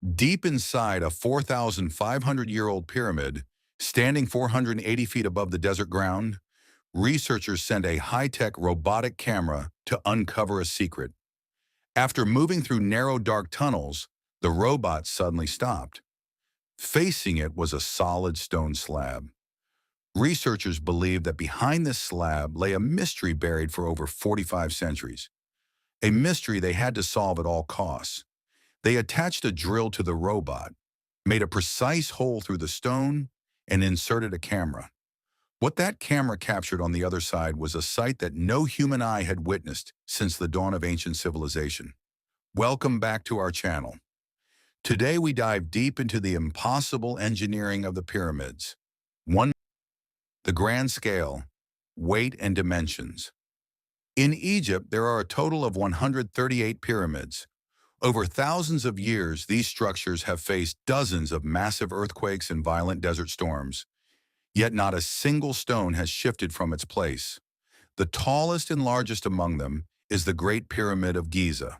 Deep inside a 4,500-year-old pyramid, standing 480 feet above the desert ground, researchers sent a high-tech robotic camera to uncover a secret. After moving through narrow, dark tunnels, the robot suddenly stopped. Facing it was a solid stone slab. Researchers believed that behind this slab lay a mystery buried for over 45 centuries, a mystery they had to solve at all costs. They attached a drill to the robot, made a precise hole through the stone, and inserted a camera. What that camera captured on the other side was a sight that no human eye had witnessed since the dawn of ancient civilization. Welcome back to our channel. Today we dive deep into the impossible engineering of the pyramids. 1. The grand scale, weight and dimensions. In Egypt, there are a total of 138 pyramids. Over thousands of years, these structures have faced dozens of massive earthquakes and violent desert storms. Yet not a single stone has shifted from its place. The tallest and largest among them is the Great Pyramid of Giza.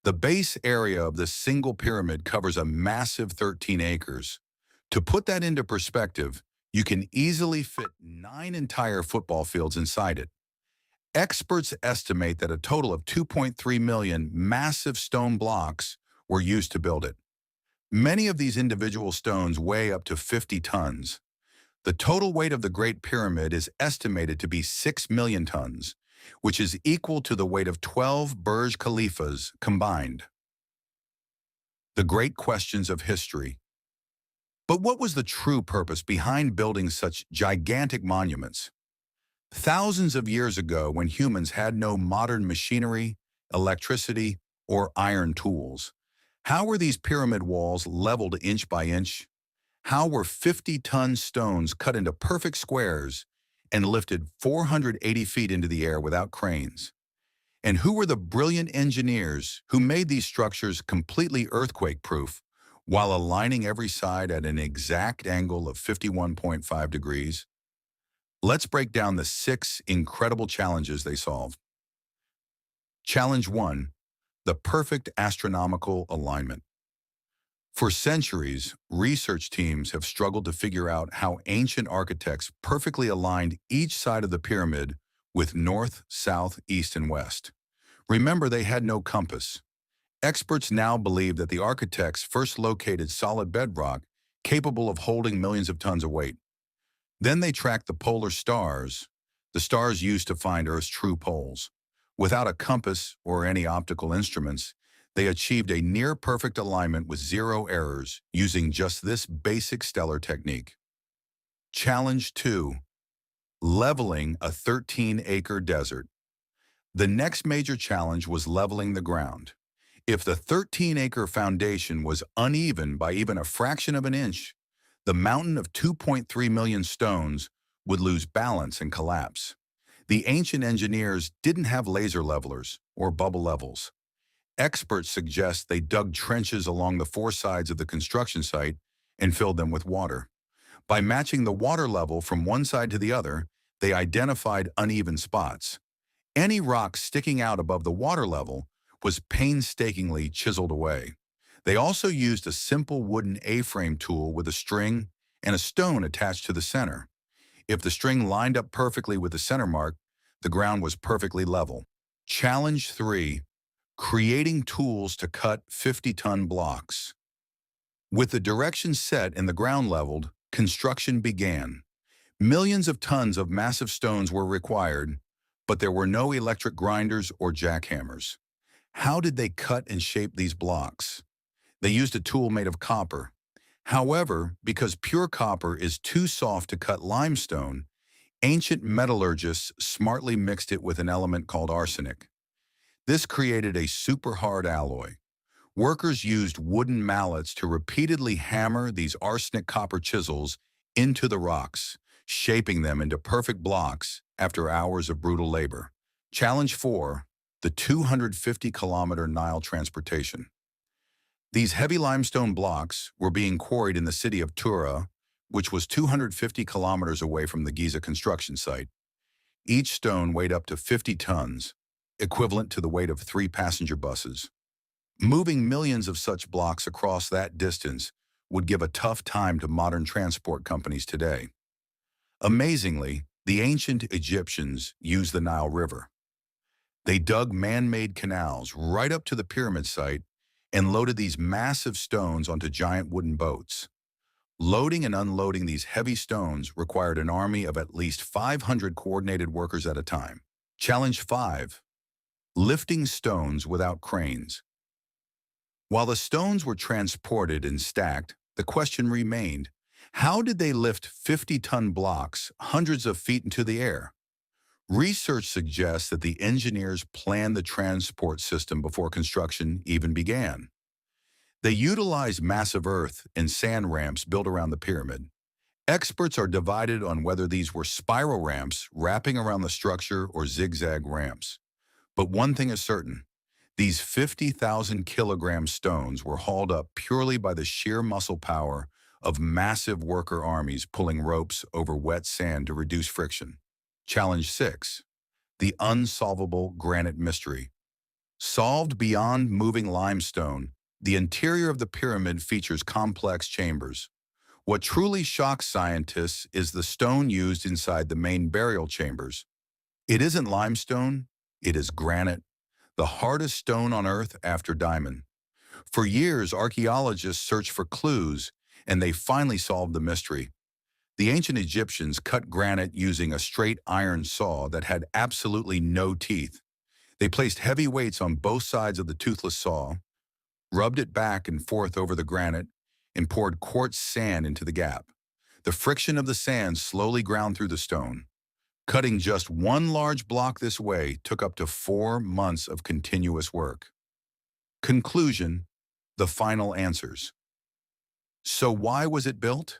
The base area of this single pyramid covers a massive 13 acres. To put that into perspective, you can easily fit 9 entire football fields inside it. Experts estimate that a total of 2.3 million massive stone blocks were used to build it. Many of these individual stones weigh up to 50 tons. The total weight of the Great Pyramid is estimated to be 6 million tons, which is equal to the weight of 12 Burj Khalifas combined. The great questions of history. But what was the true purpose behind building such gigantic monuments? Thousands of years ago, when humans had no modern machinery, electricity, or iron tools, how were these pyramid walls leveled inch by inch? How were 50-ton stones cut into perfect squares and lifted 480 feet into the air without cranes? And who were the brilliant engineers who made these structures completely earthquake-proof while aligning every side at an exact angle of 51.5 degrees? Let's break down the 6 incredible challenges they solved. Challenge 1. The perfect astronomical alignment. For centuries, research teams have struggled to figure out how ancient architects perfectly aligned each side of the pyramid with north, south, east, and west. Remember, they had no compass. Experts now believe that the architects first located solid bedrock capable of holding millions of tons of weight. Then they tracked the polar stars, the stars used to find Earth's true poles. Without a compass or any optical instruments, they achieved a near-perfect alignment with 0 errors using just this basic stellar technique. Challenge 2. Leveling a 13-acre desert. The next major challenge was leveling the ground. If the 13-acre foundation was uneven by even a fraction of an inch, the mountain of 2.3 million stones would lose balance and collapse. The ancient engineers didn't have laser levelers or bubble levels. Experts suggest they dug trenches along the 4 sides of the construction site and filled them with water. By matching the water level from one side to the other, they identified uneven spots. Any rock sticking out above the water level was painstakingly chiseled away. They also used a simple wooden A-frame tool with a string and a stone attached to the center. If the string lined up perfectly with the center mark, the ground was perfectly level. Challenge 3. Creating tools to cut 50-ton blocks. With the directions set and the ground leveled, construction began. Millions of tons of massive stones were required, but there were no electric grinders or jackhammers. How did they cut and shape these blocks? They used a tool made of copper. However, because pure copper is too soft to cut limestone, ancient metallurgists smartly mixed it with an element called arsenic. This created a super hard alloy. Workers used wooden mallets to repeatedly hammer these arsenic copper chisels into the rocks, shaping them into perfect blocks after hours of brutal labor. Challenge 4. The 250-kilometer Nile transportation. These heavy limestone blocks were being quarried in the city of Tura, which was 250 kilometers away from the Giza construction site. Each stone weighed up to 50 tons, equivalent to the weight of 3 passenger buses. Moving millions of such blocks across that distance would give a tough time to modern transport companies today. Amazingly, the ancient Egyptians used the Nile River. They dug man-made canals right up to the pyramid site and loaded these massive stones onto giant wooden boats. Loading and unloading these heavy stones required an army of at least 500 coordinated workers at a time. Challenge 5. Lifting stones without cranes. While the stones were transported and stacked, the question remained, how did they lift 50-ton blocks hundreds of feet into the air? Research suggests that the engineers planned the transport system before construction even began. They utilized massive earth and sand ramps built around the pyramid. Experts are divided on whether these were spiral ramps wrapping around the structure or zigzag ramps. But one thing is certain, these 50,000 kilogram stones were hauled up purely by the sheer muscle power of massive worker armies pulling ropes over wet sand to reduce friction. Challenge 6. The unsolvable granite mystery. Solved beyond moving limestone, the interior of the pyramid features complex chambers. What truly shocks scientists is the stone used inside the main burial chambers. It isn't limestone, it is granite, the hardest stone on Earth after diamond. For years, archaeologists searched for clues, and they finally solved the mystery. The ancient Egyptians cut granite using a straight iron saw that had absolutely no teeth. They placed heavy weights on both sides of the toothless saw, rubbed it back and forth over the granite, and poured quartz sand into the gap. The friction of the sand slowly ground through the stone. Cutting just one large block this way took up to 4 months of continuous work. Conclusion, the final answers. So why was it built?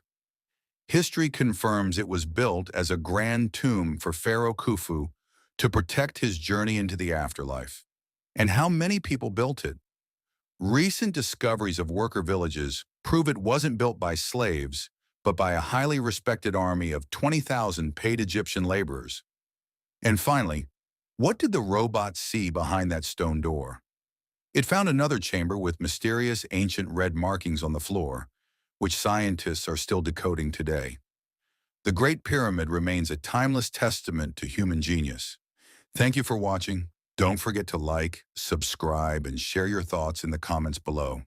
History confirms it was built as a grand tomb for Pharaoh Khufu to protect his journey into the afterlife. And how many people built it? Recent discoveries of worker villages prove it wasn't built by slaves, but by a highly respected army of 20,000 paid Egyptian laborers. And finally, what did the robot see behind that stone door? It found another chamber with mysterious ancient red markings on the floor, which scientists are still decoding today. The Great Pyramid remains a timeless testament to human genius. Thank you for watching. Don't forget to like, subscribe, and share your thoughts in the comments below.